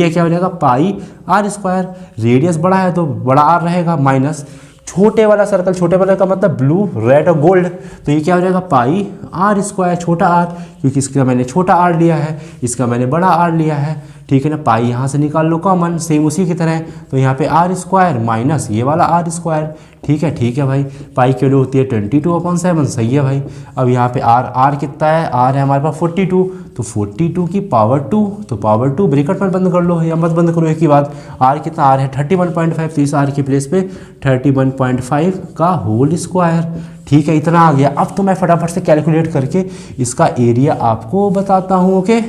क्या हो जाएगा पाई r²। रेडियस बड़ा है तो बड़ा r रहेगा, माइनस छोटे वाला सर्कल, छोटे वाले का मतलब ब्लू, रेड और गोल्ड, तो ये क्या हो जाएगा पाई r², छोटा r, क्योंकि इसका मैंने छोटा r लिया है, इसका मैंने बड़ा r लिया है, ठीक है ना। पाई यहाँ से निकाल लो कॉमन, सेम उसी की तरह, तो यहाँ पे r² माइनस ये वाला r², ठीक है भाई। पाई की वैल्यू होती है 22/7, सही है भाई। अब यहाँ पे r कितना है, r है हमारे पास 42, तो 42 की पावर 2, तो पावर 2 ब्रैकेट में बंद कर लो या मत बंद करो एक ही बात। r कितना, r है 31.5, तो इस r की प्लेस पे 31.5 का होल स्क्वायर, ठीक है। इतना आ गया। अब तो मैं फटाफट से कैलकुलेट करके इसका एरिया आपको बताता हूँ। ओके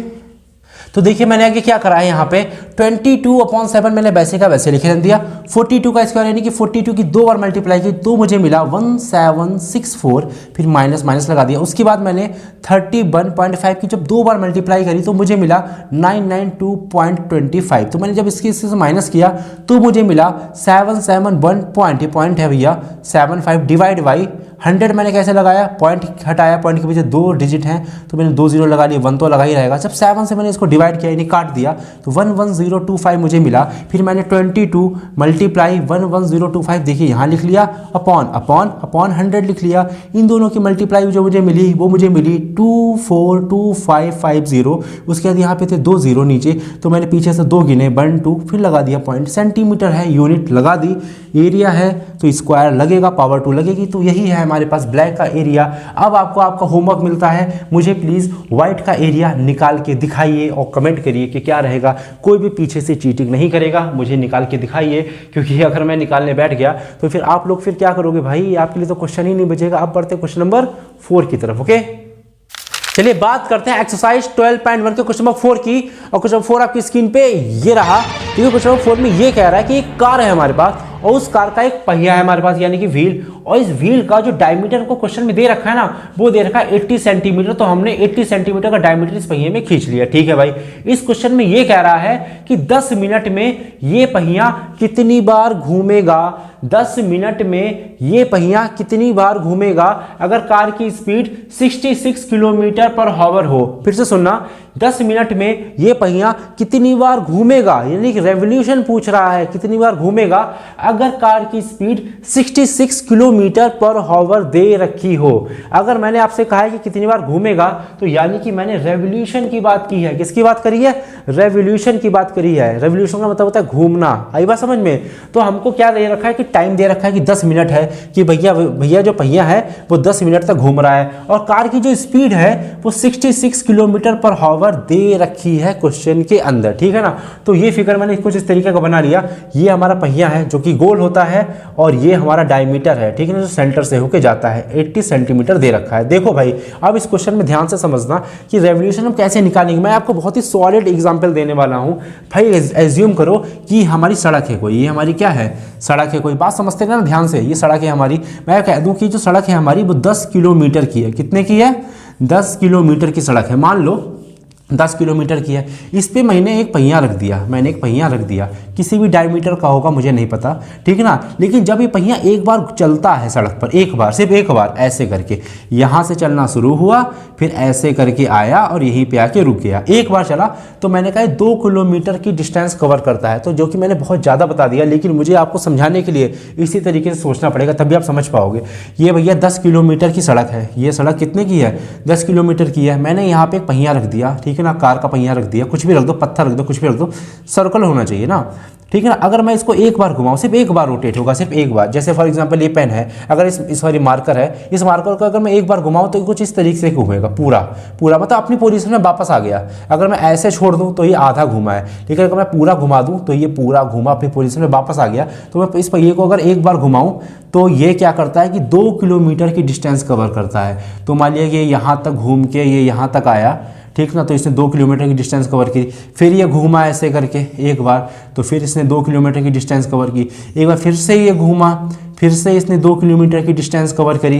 तो देखिए मैंने आगे क्या करा है, यहाँ पे 22/7 मैंने वैसे का वैसे लिख दिया। 42 का स्क्वायर यानी कि 42 की 2 बार मल्टीप्लाई की तो मुझे मिला 1764, फिर माइनस लगा दिया। उसके बाद मैंने 31.5 की जब 2 बार मल्टीप्लाई करी तो मुझे मिला 992.25। तो मैंने जब इसके से माइनस किया तो मुझे मिला 771 पॉइंट है भैया 75 डिवाइड बाई 100। मैंने कैसे लगाया, पॉइंट हटाया, पॉइंट के पीछे 2 डिजिट हैं तो मैंने 2 0 लगा लिए, 1 तो लगा ही रहेगा। जब 7 से मैंने इसको डिवाइड किया यानी काट दिया तो 11025 मुझे मिला। फिर मैंने 22 मल्टीप्लाई 11025 देखिए यहाँ लिख लिया, अपॉन 100 लिख लिया। इन दोनों की मल्टीप्लाई जो मुझे मिली वो मुझे मिली 242550। उसके बाद यहाँ पे थे 2 0 नीचे तो मैंने पीछे से 2 गिने 1 2 फिर लगा दिया पॉइंट। सेंटीमीटर है, यूनिट लगा दी, एरिया है तो स्क्वायर लगेगा, पावर 2 लगेगी। तो यही है हमारे पास ब्लैक का एरिया। अब आपको आपका होमवर्क मिलता है, मुझे प्लीज़ व्हाइट का एरिया निकाल के दिखाइए और कमेंट करिए कि क्या रहेगा। कोई भी पीछे से चीटिंग नहीं करेगा, मुझे निकाल के दिखाइए, क्योंकि अगर मैं निकालने बैठ गया तो फिर आप लोग फिर क्या करोगे भाई, आपके लिए तो क्वेश्चन ही नहीं बचेगा। अब बढ़ते क्वेश्चन नंबर 4 की तरफ। ओके चलिए बात करते हैं एक्सरसाइज 12.1 के क्वेश्चन नंबर 4 की। और क्वेश्चन 4 आपकी स्क्रीन पे ये रहा। देखिए क्वेश्चन नंबर 4 में ये कह रहा है कि एक कार है हमारे पास और उस कार का एक पहिया है हमारे पास यानी कि व्हील, और इस व्हील का जो डायमीटर को क्वेश्चन में दे रखा है ना वो दे रखा है 80 सेंटीमीटर। तो हमने 80 सेंटीमीटर का डायमीटर इस पहिए में खींच लिया, ठीक है भाई। इस क्वेश्चन में ये कह रहा है कि 10 मिनट में ये पहिया कितनी बार घूमेगा, 10 मिनट में ये पहिया कितनी बार घूमेगा अगर कार की स्पीड 66 किलोमीटर पर आवर हो। फिर से सुनना, 10 मिनट में ये पहिया कितनी बार घूमेगा, यानी कि रेवोल्यूशन पूछ रहा है कितनी बार घूमेगा अगर कार की स्पीड 66 किलोमीटर पर आवर दे रखी हो। अगर मैंने आपसे कहा है कि कितनी बार घूमेगा तो यानी कि मैंने रेवोल्यूशन की बात की है। किसकी बात करी है, रेवोल्यूशन की बात करी है। रेवोल्यूशन का मतलब होता है घूमना, आई बात समझ में। तो हमको क्या दे रखा है कि टाइम दे रखा है कि 10 मिनट है, कि भैया जो पहिया है वो 10 मिनट तक घूम रहा है और कार की जो स्पीड है वो 66 किलोमीटर पर आवर पावर दे रखी है क्वेश्चन के अंदर, ठीक है ना। तो ये फिगर मैंने कुछ इस तरीके का बना लिया। ये हमारा पहिया है जो कि गोल होता है और ये हमारा डायमीटर है, ठीक है ना, जो सेंटर से होके जाता है 80 सेंटीमीटर दे रखा है। देखो भाई अब इस क्वेश्चन में ध्यान से समझना कि रेवोल्यूशन हम कैसे निकालेंगे। मैं आपको बहुत ही सॉलिड एग्जाम्पल देने वाला हूँ। भाई एज्यूम करो कि हमारी सड़क है कोई, ये हमारी क्या है, सड़क है कोई। बात समझते ना ध्यान से, ये सड़क है हमारी। मैं कह दूं कि जो सड़क है हमारी वो 10 किलोमीटर की है। कितने की है? 10 किलोमीटर की सड़क है, मान लो 10 किलोमीटर की है। इस पे मैंने एक पहिया रख दिया, किसी भी डायमीटर का होगा मुझे नहीं पता, ठीक है ना। लेकिन जब ये पहिया एक बार चलता है सड़क पर, एक बार, सिर्फ एक बार ऐसे करके यहाँ से चलना शुरू हुआ, फिर ऐसे करके आया और यहीं पे आके रुक गया, एक बार चला, तो मैंने कहा 2 किलोमीटर की डिस्टेंस कवर करता है। तो जो कि मैंने बहुत ज़्यादा बता दिया, लेकिन मुझे आपको समझाने के लिए इसी तरीके से सोचना पड़ेगा, तभी आप समझ पाओगे। ये भैया 10 किलोमीटर की सड़क है। ये सड़क कितने की है? 10 किलोमीटर की है। मैंने यहाँ पे एक पहिया रख दिया, ठीक है ना, कार का पहिया रख दिया, कुछ भी रख दो, पत्थर रख दो, कुछ भी रख दो, सर्कल होना चाहिए ना, ठीक है ना। अगर मैं इसको एक बार घुमाऊं, सिर्फ एक बार रोटेट होगा, सिर्फ एक बार। जैसे फॉर एग्जांपल ये पेन है, अगर इस वाली मार्कर है, इस मार्कर को अगर मैं एक बार घुमाऊं तो कुछ इस तरीके से घूमेगा पूरा मतलब अपनी पोजीशन में वापस आ गया। अगर मैं ऐसे छोड़ दूं तो ये आधा घुमा है, ठीक है। अगर मैं पूरा घुमा दूं तो ये पूरा घुमा अपनी पोजीशन में वापस आ गया। तो मैं इस पहिए को अगर एक बार घुमाऊं तो ये क्या करता है कि 2 किलोमीटर की डिस्टेंस कवर करता है। तो मान लिया कि यहाँ तक घूम के ये यहाँ तक आया, ठीक ना, तो इसने 2 किलोमीटर की डिस्टेंस कवर की। फिर ये घूमा ऐसे करके एक बार, तो फिर इसने 2 किलोमीटर की डिस्टेंस कवर की। एक बार फिर से ये घूमा, फिर से इसने 2 किलोमीटर की डिस्टेंस कवर करी।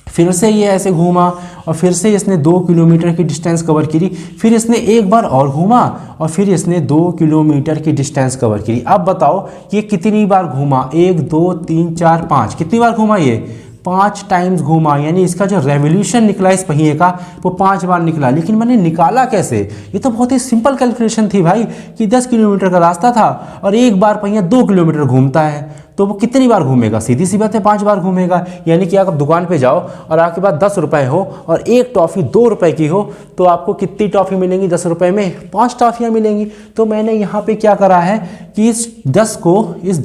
फिर से ये ऐसे घूमा और फिर से इसने 2 किलोमीटर की डिस्टेंस कवर करी। फिर इसने एक बार और घूमा और फिर इसने 2 किलोमीटर की डिस्टेंस कवर करी। अब बताओ ये कितनी बार घूमा? 1 2 3 4 5, कितनी बार घूमा? ये 5 टाइम्स घूमा। यानी इसका जो रेवोल्यूशन निकला इस पहिए का वो 5 बार निकला। लेकिन मैंने निकाला कैसे? ये तो बहुत ही सिंपल कैलकुलेशन थी भाई, कि 10 किलोमीटर का रास्ता था और एक बार पहिया 2 किलोमीटर घूमता है, तो वो कितनी बार घूमेगा? सीधी सी बात है, 5 बार घूमेगा। यानी कि आप दुकान पे जाओ और आपके पास 10 रुपए हो और एक टॉफ़ी 2 रुपए की हो, तो आपको कितनी टॉफ़ी मिलेंगी 10 रुपए में? 5 टॉफ़ियाँ मिलेंगी। तो मैंने यहाँ पे क्या करा है कि इस 10 को इस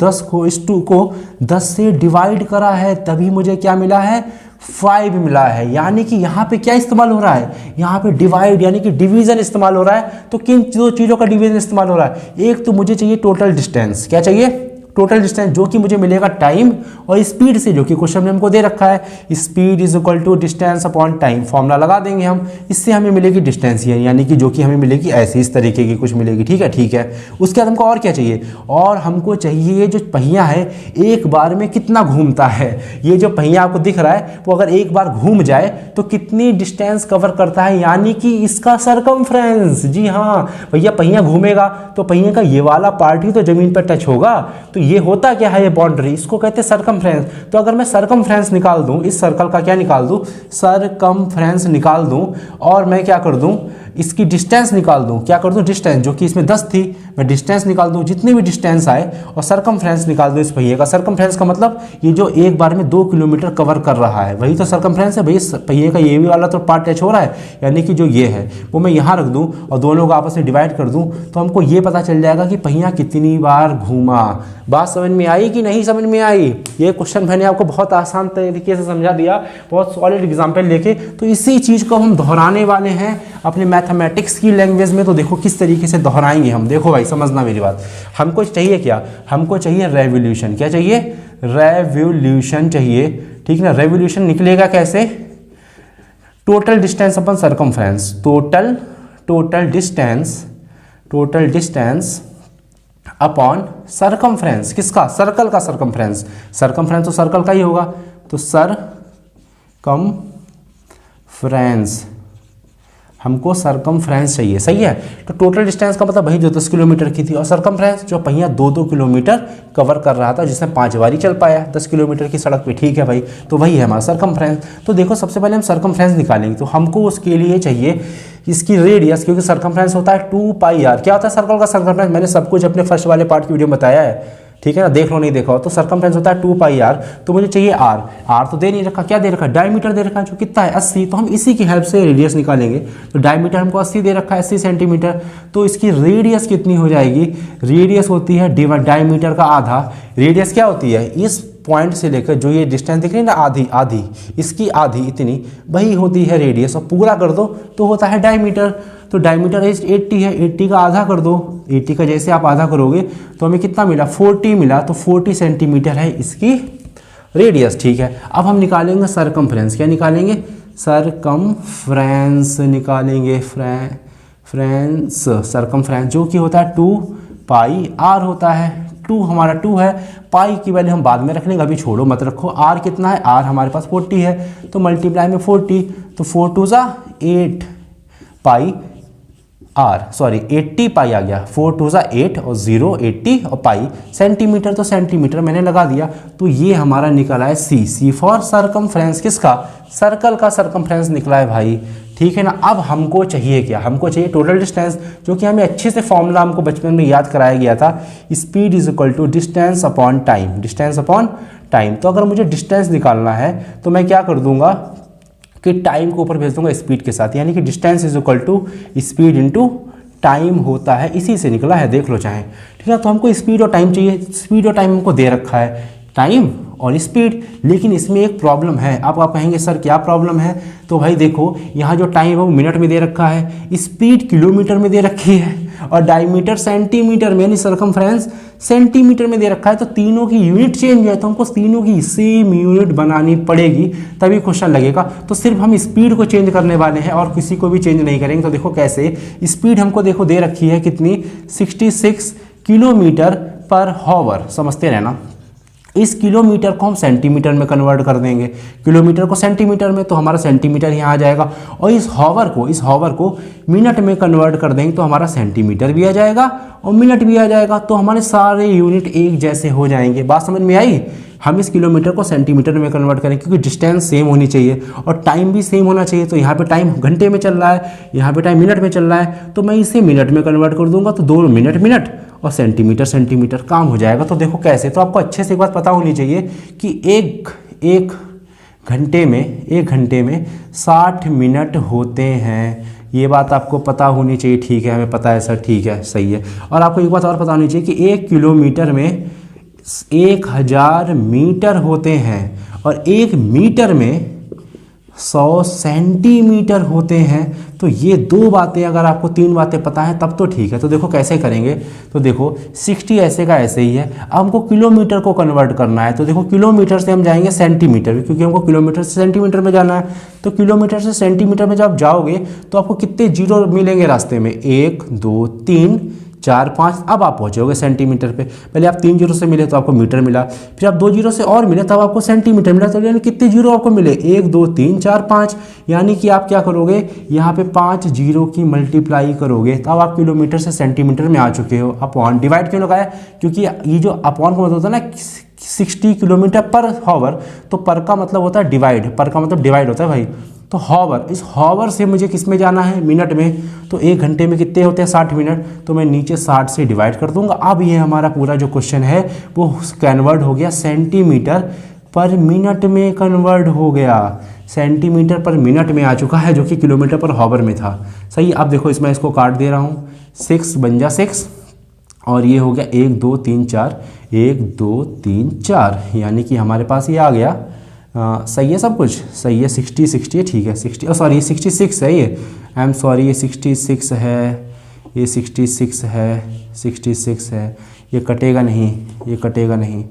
2 को 10 से डिवाइड करा है, तभी मुझे क्या मिला है? 5 मिला है। यानी कि यहाँ पे क्या इस्तेमाल हो रहा है? यहाँ पे डिवाइड यानी कि डिवीजन इस्तेमाल हो रहा है। तो किन 2 चीज़ों का डिवीजन इस्तेमाल हो रहा है? एक तो मुझे चाहिए टोटल डिस्टेंस, क्या चाहिए? टोटल डिस्टेंस, जो कि मुझे मिलेगा टाइम और स्पीड से, जो कि क्वेश्चन में हमको दे रखा है। Speed is equal to distance upon time, formula लगा देंगे हम, इससे हमें मिलेगी डिस्टेंस, यानी कि जो कि हमें मिलेगी ऐसे इस तरीके की कुछ मिलेगी, ठीक है। उसके बाद हमको और क्या चाहिए? और हमको चाहिए जो पहिया है एक बार में कितना घूमता है। ये जो पहिया आपको दिख रहा है वो अगर एक बार घूम जाए तो कितनी डिस्टेंस कवर करता है, यानी कि इसका सरकमफ्रेंस। जी हाँ भैया, पहिया घूमेगा तो पहिए का ये वाला पार्ट ही तो जमीन पर टच होगा। तो ये होता क्या है? ये बाउंड्री, इसको कहते हैं सरकमफ्रेंस। तो अगर मैं सरकमफ्रेंस निकाल दूं, इस सर्कल का क्या निकाल दूं? सरकमफ्रेंस निकाल दूं, और मैं क्या कर दूं? इसकी डिस्टेंस निकाल दूं। क्या कर दूं? डिस्टेंस, जो कि इसमें 10 थी, मैं डिस्टेंस निकाल दूं, जितनी भी डिस्टेंस आए, और सरकमफ्रेंस निकाल दूं इस पहिए का। सरकमफ्रेंस का मतलब ये जो एक बार में 2 किलोमीटर कवर कर रहा है, वही तो सरकमफ्रेंस है। भाई पहिए का ये भी वाला तो पार्ट टच हो रहा है, यानी कि जो ये है वो मैं यहाँ रख दूं और दोनों को आपस में डिवाइड कर दूं, तो हमको ये पता चल जाएगा कि पहिया कितनी बार घूमा। बात समझ में आई कि नहीं समझ में आई? ये क्वेश्चन मैंने आपको बहुत आसान तरीके से समझा दिया, बहुत सॉलिड एग्जाम्पल लेके। तो इसी चीज़ को हम दोहराने वाले हैं अपने मैथमेटिक्स की लैंग्वेज में। तो देखो किस तरीके से दोहराएंगे हम। देखो भाई समझना मेरी बात, हमको चाहिए क्या? हमको चाहिए रेवोल्यूशन। क्या चाहिए? रेवोल्यूशन चाहिए, ठीक ना। रेवोल्यूशन निकलेगा कैसे? Total distance upon circumference, total distance upon circumference. किसका? सर्कल का सरकमफ्रेंस। सरकमफ्रेंस तो सर्कल का ही होगा, तो सरकमफ्रेंस, हमको सरकमफ्रेंस चाहिए, सही है। तो टोटल डिस्टेंस का मतलब वही जो 10 किलोमीटर की थी, और सरकमफ्रेंस जो पहिया 2-2 किलोमीटर कवर कर रहा था, जिसमें 5 बार ही चल पाया 10 किलोमीटर की सड़क पे, ठीक है भाई। तो वही है हमारा सरकमफ्रेंस। तो देखो सबसे पहले हम सरकमफ्रेंस निकालेंगे, तो हमको उसके लिए चाहिए इसकी रेडियस, क्योंकि सरकमफ्रेंस होता है 2πr। क्या होता है सर्कल का सरकमफ्रेंस? मैंने सब कुछ अपने फर्स्ट वाले पार्ट की वीडियो में बताया है, ठीक है ना, देख लो नहीं देखा हो। तो सरकमफ्रेंस होता है 2πr। तो मुझे चाहिए r तो दे नहीं रखा, क्या दे रखा? डायमीटर दे रखा है, जो कितना है 80। तो हम इसी की हेल्प से रेडियस निकालेंगे। तो डायमीटर हमको 80 दे रखा है, 80 सेंटीमीटर। तो इसकी रेडियस कितनी हो जाएगी? रेडियस होती है डायमीटर का आधा। रेडियस क्या होती है? इस पॉइंट से लेकर जो ये डिस्टेंस दिख रही है ना, आधी, इसकी आधी इतनी, वही होती है रेडियस। और पूरा कर दो तो होता है डायमीटर। तो डायमीटर इज 80 है, 80 का आधा कर दो, 80 का जैसे आप आधा करोगे तो हमें कितना मिला 40 मिला, तो 40 सेंटीमीटर है इसकी रेडियस। ठीक है, अब हम निकालेंगे सरकमफ्रेंस। क्या निकालेंगे? सरकमफ्रेंस निकालेंगे, फ्रेंस सरकमफ्रेंस जो कि होता है 2 पाई r होता है। 2 हमारा 2 है, पाई की वैल्यू हम बाद में रख लेंगे, अभी छोड़ो मत रखो। r कितना है? r हमारे पास 40 है, तो मल्टीप्लाई में 40, तो 4 2 ज़ा 8 पाई r, सॉरी 80 पाई आ गया, 4 2 ज़ा 8 और 0 80 और पाई सेंटीमीटर, तो सेंटीमीटर मैंने लगा दिया। तो ये हमारा निकला है सी फॉर सरकमफ्रेंस। किसका? सर्कल का सरकमफ्रेंस निकला है भाई। ठीक है ना। अब हमको चाहिए क्या? हमको चाहिए टोटल डिस्टेंस, जो कि हमें अच्छे से फॉर्मूला हमको बचपन में याद कराया गया था, speed is equal to distance upon time, distance upon time. तो अगर मुझे डिस्टेंस निकालना है तो मैं क्या कर दूंगा कि टाइम को ऊपर भेज दूंगा स्पीड के साथ, यानी कि distance is equal to speed into time होता है, इसी से निकला है, देख लो चाहे। ठीक है, तो हमको स्पीड और टाइम चाहिए। स्पीड और टाइम हमको दे रखा है, टाइम और स्पीड, लेकिन इसमें एक प्रॉब्लम है। आप कहेंगे सर क्या प्रॉब्लम है? तो भाई देखो, यहाँ जो टाइम है वो मिनट में दे रखा है, स्पीड किलोमीटर में दे रखी है, और डायमीटर सेंटीमीटर में, यानी सरकमफ्रेंस सेंटीमीटर में दे रखा है। तो तीनों की यूनिट चेंज है, तो हमको तीनों की सेम यूनिट बनानी पड़ेगी, तभी क्वेश्चन लगेगा। तो सिर्फ हम स्पीड को चेंज करने वाले हैं और किसी को भी चेंज नहीं करेंगे। तो देखो कैसे, स्पीड हमको देखो दे रखी है कितनी, 66 किलोमीटर पर हॉवर, समझते रहना। इस किलोमीटर को हम सेंटीमीटर में कन्वर्ट कर देंगे, किलोमीटर को सेंटीमीटर में, तो हमारा सेंटीमीटर यहाँ आ जाएगा। और इस हॉवर को मिनट में कन्वर्ट कर देंगे तो हमारा सेंटीमीटर भी आ जाएगा और मिनट भी आ जाएगा, तो हमारे सारे यूनिट एक जैसे हो जाएंगे। बात समझ में आई? हम इस किलोमीटर को सेंटीमीटर में कन्वर्ट करें, क्योंकि डिस्टेंस सेम होनी चाहिए और टाइम भी सेम होना चाहिए। तो यहाँ पे टाइम घंटे में चल रहा है, यहाँ पे टाइम मिनट में चल रहा है, तो मैं इसे मिनट में कन्वर्ट कर दूंगा, तो 2 मिनट और सेंटीमीटर काम हो जाएगा। तो देखो कैसे, तो आपको अच्छे से एक बात पता होनी चाहिए कि एक घंटे में 60 मिनट होते हैं, ये बात आपको पता होनी चाहिए। ठीक है, हमें पता है सर, ठीक है, सही है। और आपको एक बात और पता होनी चाहिए कि 1 किलोमीटर में 1000 मीटर होते हैं और 1 मीटर में 100 सेंटीमीटर होते हैं। तो ये 2 बातें, अगर आपको 3 बातें पता है तब तो ठीक है। तो देखो कैसे करेंगे, तो देखो 60 ऐसे का ऐसे ही है। अब हमको किलोमीटर को कन्वर्ट करना है, तो देखो किलोमीटर से हम जाएंगे सेंटीमीटर, क्योंकि हमको किलोमीटर से सेंटीमीटर में जाना है। तो किलोमीटर से सेंटीमीटर में जब आप जाओगे तो आपको कितने जीरो मिलेंगे रास्ते में? 1 2 3 4 5। अब आप पहुँचोगे सेंटीमीटर पे। पहले आप 3 जीरो से मिले तो आपको मीटर मिला, फिर आप 2 जीरो से और मिले तब आपको सेंटीमीटर मिला। तो यानी कितने जीरो आपको मिले? 1 2 3 4 5। यानी कि आप क्या करोगे, यहाँ पे 5 जीरो की मल्टीप्लाई करोगे, तब आप किलोमीटर से सेंटीमीटर में आ चुके हो। अपॉन डिवाइड क्यों लगाया? क्योंकि ये जो अपॉन का मतलब होता है ना 60 किलोमीटर पर हॉवर, तो पर का मतलब होता है डिवाइड, पर का मतलब डिवाइड होता है भाई। तो हॉवर, इस हॉवर से मुझे किस में जाना है? मिनट में। तो 1 घंटे में कितने होते हैं? 60 मिनट। तो मैं नीचे 60 से डिवाइड कर दूंगा। अब ये हमारा पूरा जो क्वेश्चन है वो कन्वर्ट हो गया सेंटीमीटर पर मिनट में, कन्वर्ट हो गया सेंटीमीटर पर मिनट में आ चुका है, जो कि किलोमीटर पर हॉवर में था। सही। अब देखो इसमें इसको काट दे रहा हूँ, 6 बन जा 6 और ये हो गया 1 2 3 4, 1 2 3 4, यानी कि हमारे पास ये आ गया। सही है, सब कुछ सही है। 60 है, ठीक है। 60 सॉरी ये 66 है, ये आई एम सॉरी, ये 66 है, ये 66 है, 66 है। ये कटेगा नहीं, ये कटेगा नहीं।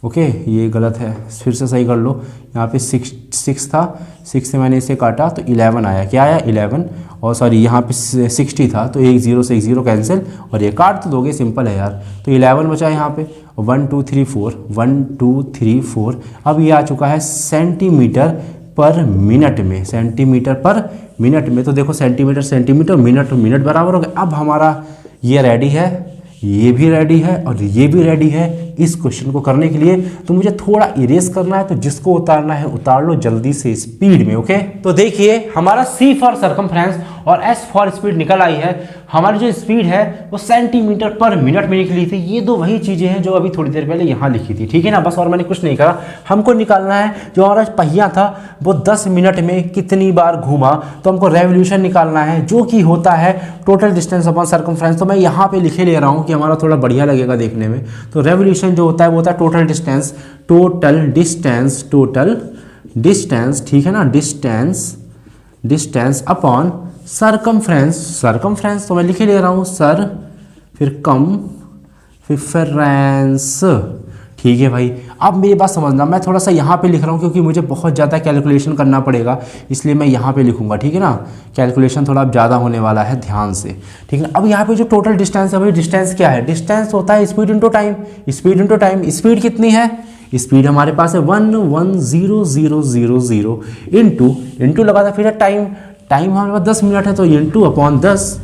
ओके, ये गलत है, फिर से सही कर लो। यहाँ पे 6 था, 6 से मैंने इसे काटा तो 11 आया। क्या आया? 11। और सॉरी यहाँ पे 60 था, तो 1 0 से 1 0 कैंसिल, और ये काट तो दोगे, सिंपल है यार। तो 11 बचा यहाँ पे, 1 2 3 4, 1 2 3 4। अब ये आ चुका है सेंटीमीटर पर मिनट में, सेंटीमीटर पर मिनट में। तो देखो सेंटीमीटर मिनट बराबर हो गया। अब हमारा ये रेडी है, ये भी रेडी है और ये भी रेडी है इस क्वेश्चन को करने के लिए। तो मुझे थोड़ा इरेज करना है, तो जिसको उतारना है उतार लो जल्दी से स्पीड में। ओके, तो देखिए हमारा C फॉर सरकमफ्रेंस और S फॉर स्पीड निकल आई है। हमारी जो स्पीड है वो सेंटीमीटर पर मिनट में निकली थी। ये 2 वही चीजें हैं जो अभी थोड़ी देर पहले यहाँ लिखी थी, ठीक है ना। बस और मैंने कुछ नहीं करा। हमको निकालना है जो हमारा पहिया था वो 10 मिनट में कितनी बार घूमा, तो हमको रेवोल्यूशन निकालना है, जो कि होता है टोटल डिस्टेंस अपॉन सरकमफ्रेंस। तो मैं यहाँ पे लिखे ले रहा हूँ कि हमारा थोड़ा बढ़िया लगेगा देखने में। तो रेवोल्यूशन जो होता है वो होता है टोटल डिस्टेंस, ठीक है ना, डिस्टेंस अपॉन सरकमफ्रेंस तो मैं लिखे ले रहा हूँ सर, फिर कम, फिर फ्रेंस। ठीक है भाई, अब मेरी बात समझना, मैं थोड़ा सा यहाँ पे लिख रहा हूँ क्योंकि मुझे बहुत ज़्यादा कैलकुलेशन करना पड़ेगा, इसलिए मैं यहाँ पे लिखूँगा। ठीक है ना, कैलकुलेशन थोड़ा ज़्यादा होने वाला है, ध्यान से। ठीक है, अब यहाँ पे जो टोटल डिस्टेंस है भाई, डिस्टेंस क्या है? डिस्टेंस होता है स्पीड इंटू टाइम। स्पीड कितनी है? स्पीड हमारे पास है 11000 इंटू लगा था, फिर टाइम हमारे पास 10 मिनट है तो इंटू अपॉन 10।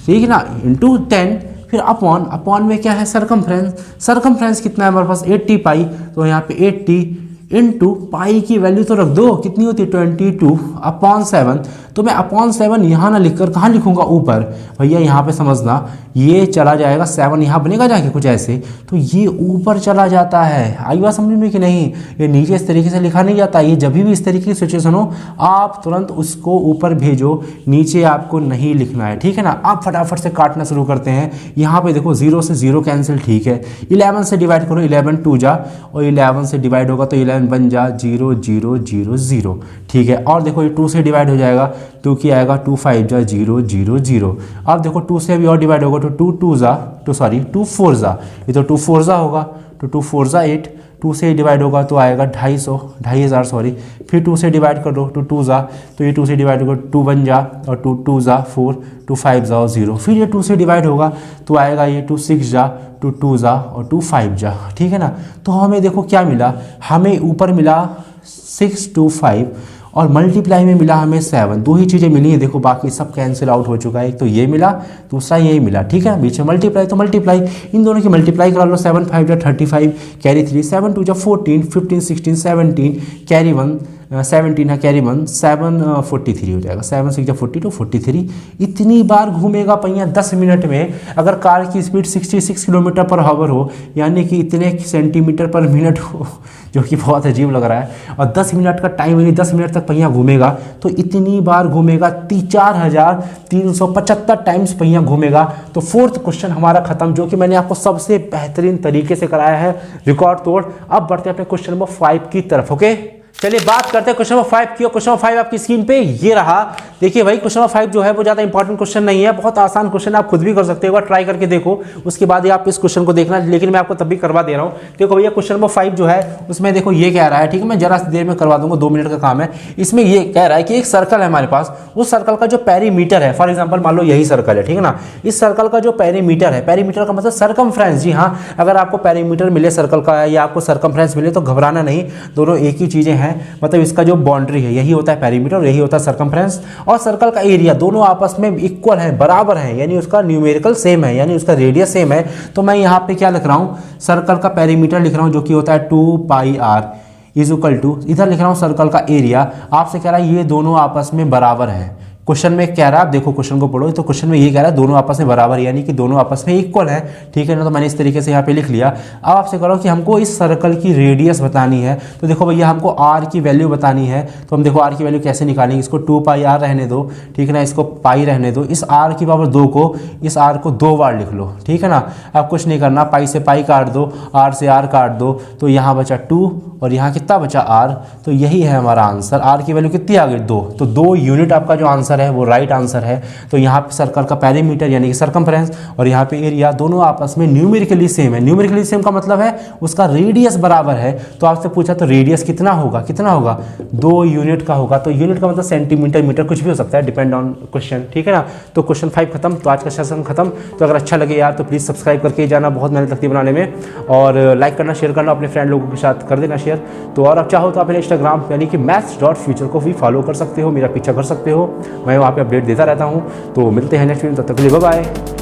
ठीक है ना, इंटू 10, फिर अपॉन में क्या है? सरकमफ्रेंस कितना है हमारे पास? 80 पाई, तो यहाँ पे 80 इंटू पाई की वैल्यू तो रख दो, कितनी होती है? 22 अपॉन 7। तो मैं अपॉन 7 यहाँ ना लिखकर कहाँ लिखूंगा? ऊपर। भैया यहाँ पे समझना, ये चला जाएगा 7 यहाँ बनेगा जाके कुछ ऐसे, तो ये ऊपर चला जाता है। आई बात समझ में कि नहीं? ये नीचे इस तरीके से लिखा नहीं जाता। ये जब भी इस तरीके की सिचुएशन हो, आप तुरंत उसको ऊपर भेजो, नीचे आपको नहीं लिखना है। ठीक है ना, आप फटाफट से काटना शुरू करते हैं। यहाँ पे देखो 0 से 0 कैंसिल। ठीक है, 11 से डिवाइड करो, 11 2 जा, और 11 से डिवाइड होगा तो 11 बन जा 0 0 0 0। ठीक है, और देखो ये 2 से डिवाइड हो जाएगा, 2 की आएगा 2 5 जा 0 0 0। अब देखो 2 से भी और डिवाइड होगा तो 2 4 जा, ये तो 2 4 जा होगा, तो 2 4 जा 8। 2 से डिवाइड होगा तो आएगा 2,500 सॉरी। फिर 2 से डिवाइड कर दो तो 2 जा, तो ये 2 से डिवाइड होगा 2 1 जा, और 2 2 जा 4, 2 5 जा 0। फिर ये 2 से डिवाइड होगा तो आएगा ये 2 6 जा, 2 2 जा, और 2 5 जा। ठीक है ना, तो हमें देखो क्या मिला, हमें ऊपर मिला 625 और मल्टीप्लाई में मिला हमें 7। दो ही चीज़ें मिली हैं, देखो बाकी सब कैंसिल आउट हो चुका है। एक तो ये मिला, दूसरा यही मिला। ठीक है, बीच में मल्टीप्लाई तो मल्टीप्लाई, इन दोनों की मल्टीप्लाई करा लो। 7 5 जा 35, कैरी 3, 7 2 जा 14, 15 16 17, कैरी 1 17 है, कैरी 1 7 43 हो जाएगा। 7 6 जा 42 43। इतनी बार घूमेगा पहिया 10 मिनट में। अगर कार की स्पीड 66 किलोमीटर पर आवर हो, यानी कि इतने सेंटीमीटर पर मिनट हो, जो कि बहुत अजीब लग रहा है, और 10 मिनट का टाइम, यानी 10 मिनट तक पहिया घूमेगा, तो इतनी बार घूमेगा 4375 टाइम्स पहिया घूमेगा। तो फोर्थ क्वेश्चन हमारा खत्म, जो कि मैंने आपको सबसे बेहतरीन तरीके से कराया है, रिकॉर्ड तोड़। अब बढ़ते हैं अपने क्वेश्चन नंबर 5 की तरफ। ओके, चलिए बात करते हैं क्वेश्चन नंबर 5 की। क्वेश्चन नंबर 5 आपकी स्क्रीन पे ये रहा। देखिए भाई, क्वेश्चन नंबर 5 जो है वो ज़्यादा इंपॉर्टेंट क्वेश्चन नहीं है, बहुत आसान क्वेश्चन, आप खुद भी कर सकते हो, ट्राई करके देखो, उसके बाद ही आप इस क्वेश्चन को देखना, लेकिन मैं आपको तब भी करवा दे रहा हूँ। देखो भैया, क्वेश्चन नंबर 5 जो है उसमें देखो ये कह रहा है, ठीक है, मैं जरा देर में करवा दूंगा, 2 मिनट का काम है। इसमें ये कह रहा है कि एक सर्कल है हमारे पास, उस सर्कल का जो पेरीमीटर है, फॉर एग्जाम्पल मान लो यही सर्कल है, ठीक है ना, इस सर्कल का जो पेरीमीटर है, पेरीमीटर का मतलब सरकमफ्रेंस। जी हाँ, अगर आपको पेरीमीटर मिले सर्कल का या आपको सरकमफ्रेंस मिले तो घबराना नहीं, दोनों एक ही चीज़ें हैं। मतलब इसका जो बाउंड्री है यही होता है पेरीमीटर और यही होता है सरकमफ्रेंस, और सर्कल का एरिया दोनों आपस में इक्वल है, बराबर है, यानी उसका न्यूमेरिकल सेम है, यानी उसका रेडियस सेम है। तो मैं यहाँ पे क्या लिख रहा हूँ, सर्कल का पेरीमीटर लिख रहा हूँ, जो कि होता है 2πr इज इक्वल टू, इधर लिख रहा हूँ सर्कल का एरिया। आपसे कह रहा है ये दोनों आपस में बराबर है। क्वेश्चन में कह रहा है, आप देखो क्वेश्चन को पढ़ो, तो क्वेश्चन में ये कह रहा है दोनों आपस में बराबर, यानी कि दोनों आपस में इक्वल है। ठीक है ना, तो मैंने इस तरीके से यहाँ पे लिख लिया। अब आपसे करो कि हमको इस सर्कल की रेडियस बतानी है, तो देखो भैया हमको r की वैल्यू बतानी है, तो हम देखो r की वैल्यू कैसे निकालेंगे। इसको 2πr रहने दो, ठीक है ना, इसको पाई रहने दो, इस r की पावर 2 को, इस r को 2 बार लिख लो, ठीक है ना। अब कुछ नहीं करना, पाई से पाई काट दो, r से r काट दो, तो यहाँ बचा 2 और यहाँ कितना बचा r, तो यही है हमारा आंसर। r की वैल्यू कितनी आ गई 2, तो 2 यूनिट आपका जो आंसर है वो राइट आंसर है। तो यहाँ पे सर्कल का पेरीमीटर यानी कि सरकमफ्रेंस और यहाँ पे एरिया दोनों आपस में न्यूमेरिकली सेम है। न्यूमेरिकली सेम का मतलब है उसका रेडियस बराबर है। तो आपसे पूछा तो रेडियस कितना होगा, 2 यूनिट का होगा। तो यूनिट का मतलब सेंटीमीटर, मीटर, कुछ भी हो सकता है, डिपेंड ऑन क्वेश्चन, ठीक है ना। तो क्वेश्चन 5 खत्म, तो आज का सेशन खत्म। तो अगर अच्छा लगे यार तो प्लीज़ सब्सक्राइब करके जाना, बहुत मेहनत लगती है बनाने में, और लाइक करना, शेयर करना, अपने फ्रेंड लोगों के साथ कर देना शेयर। तो और अब चाहो तो आप इंस्टाग्राम यानी कि maths.future को भी फॉलो कर सकते हो, मेरा पीछा कर सकते हो, मैं वहाँ पे अपडेट देता रहता हूँ। तो मिलते हैं नेक्स्ट वीडियो, तब तक के लिए बाय बाय।